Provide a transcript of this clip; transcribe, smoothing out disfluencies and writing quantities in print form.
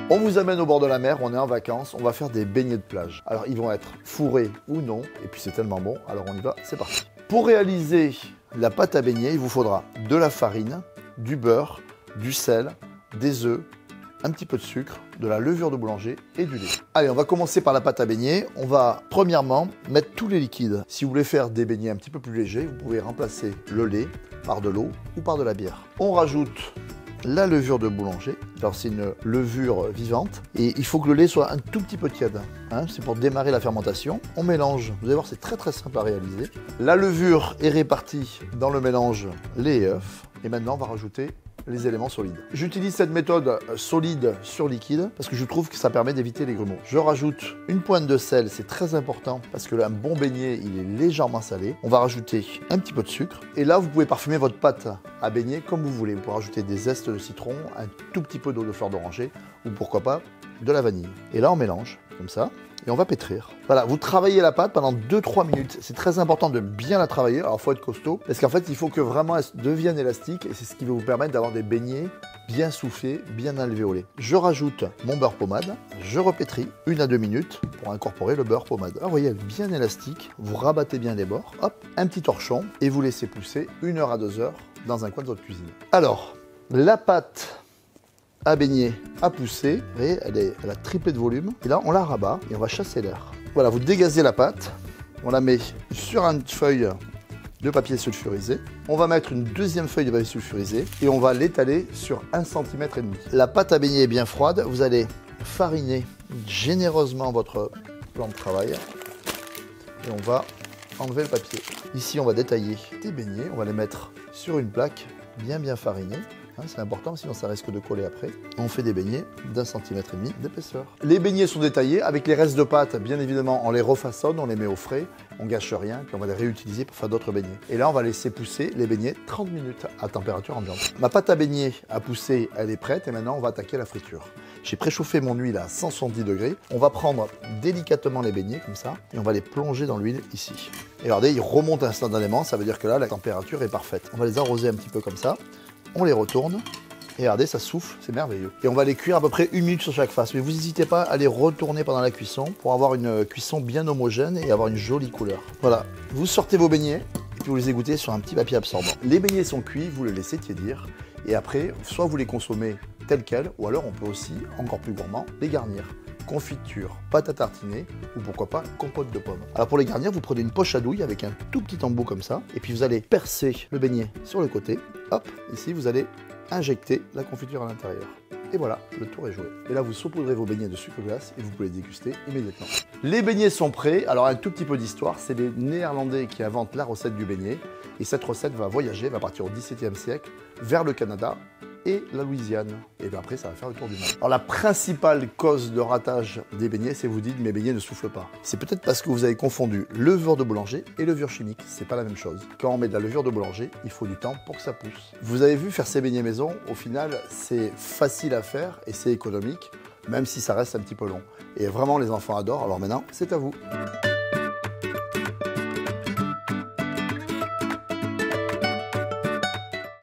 On vous amène au bord de la mer, on est en vacances, on va faire des beignets de plage. Alors ils vont être fourrés ou non, et puis c'est tellement bon, alors on y va, c'est parti. Pour réaliser la pâte à beignets, il vous faudra de la farine, du beurre, du sel, des œufs, un petit peu de sucre, de la levure de boulanger et du lait. Allez, on va commencer par la pâte à beignets. On va premièrement mettre tous les liquides. Si vous voulez faire des beignets un petit peu plus légers, vous pouvez remplacer le lait par de l'eau ou par de la bière. On rajoute la levure de boulanger. Alors c'est une levure vivante et il faut que le lait soit un tout petit peu tiède. Hein, c'est pour démarrer la fermentation. On mélange, vous allez voir c'est très simple à réaliser. La levure est répartie dans le mélange lait et œufs. Et maintenant on va rajouter les éléments solides. J'utilise cette méthode solide sur liquide parce que je trouve que ça permet d'éviter les grumeaux. Je rajoute une pointe de sel, c'est très important parce que un bon beignet, il est légèrement salé. On va rajouter un petit peu de sucre. Et là, vous pouvez parfumer votre pâte à beignets comme vous voulez. Vous pouvez rajouter des zestes de citron, un tout petit peu d'eau de fleur d'oranger ou pourquoi pas de la vanille. Et là, on mélange comme ça. Et on va pétrir. Voilà, vous travaillez la pâte pendant 2-3 minutes. C'est très important de bien la travailler. Alors, il faut être costaud. Parce qu'en fait, il faut que vraiment elle devienne élastique. Et c'est ce qui va vous permettre d'avoir des beignets bien soufflés, bien alvéolés. Je rajoute mon beurre pommade. Je repétris 1 à 2 minutes pour incorporer le beurre pommade. Alors, vous voyez, elle est bien élastique. Vous rabattez bien les bords. Hop, un petit torchon. Et vous laissez pousser 1 heure à 2 heures dans un coin de votre cuisine. Alors, la pâte à beignets à pousser, vous voyez, elle a triplé de volume. Et là, on la rabat et on va chasser l'air. Voilà, vous dégazez la pâte, on la met sur une feuille de papier sulfurisé. On va mettre une deuxième feuille de papier sulfurisé et on va l'étaler sur 1,5 cm. La pâte à beignets est bien froide, vous allez fariner généreusement votre plan de travail et on va enlever le papier. Ici, on va détailler des beignets, on va les mettre sur une plaque bien farinée. C'est important, sinon ça risque de coller après. On fait des beignets d'1,5 cm d'épaisseur. Les beignets sont détaillés. Avec les restes de pâte, bien évidemment, on les refaçonne, on les met au frais, on gâche rien, puis on va les réutiliser pour faire d'autres beignets. Et là, on va laisser pousser les beignets 30 minutes à température ambiante. Ma pâte à beignets a poussé, elle est prête, et maintenant, on va attaquer la friture. J'ai préchauffé mon huile à 170 degrés. On va prendre délicatement les beignets, comme ça, et on va les plonger dans l'huile ici. Et regardez, ils remontent instantanément, ça veut dire que là, la température est parfaite. On va les arroser un petit peu comme ça. On les retourne, et regardez, ça souffle, c'est merveilleux. Et on va les cuire à peu près 1 minute sur chaque face. Mais vous n'hésitez pas à les retourner pendant la cuisson pour avoir une cuisson bien homogène et avoir une jolie couleur. Voilà, vous sortez vos beignets, et puis vous les égouttez sur un petit papier absorbant. Les beignets sont cuits, vous les laissez tiédir, et après, soit vous les consommez tels quels, ou alors on peut aussi, encore plus gourmand, les garnir. Confiture, pâte à tartiner ou pourquoi pas compote de pommes. Alors pour les garnir, vous prenez une poche à douille avec un tout petit embout comme ça et puis vous allez percer le beignet sur le côté. Hop, ici vous allez injecter la confiture à l'intérieur. Et voilà, le tour est joué. Et là, vous saupoudrez vos beignets de sucre glace et vous pouvez les déguster immédiatement. Les beignets sont prêts. Alors un tout petit peu d'histoire, c'est les Néerlandais qui inventent la recette du beignet et cette recette va voyager, va partir au XVIIe siècle vers le Canada et la Louisiane. Et bien après, ça va faire le tour du monde. Alors la principale cause de ratage des beignets, c'est vous dites mes beignets ne soufflent pas. C'est peut-être parce que vous avez confondu levure de boulanger et levure chimique. C'est pas la même chose. Quand on met de la levure de boulanger, il faut du temps pour que ça pousse. Vous avez vu faire ces beignets maison, au final, c'est facile à faire et c'est économique, même si ça reste un petit peu long. Et vraiment, les enfants adorent. Alors maintenant, c'est à vous.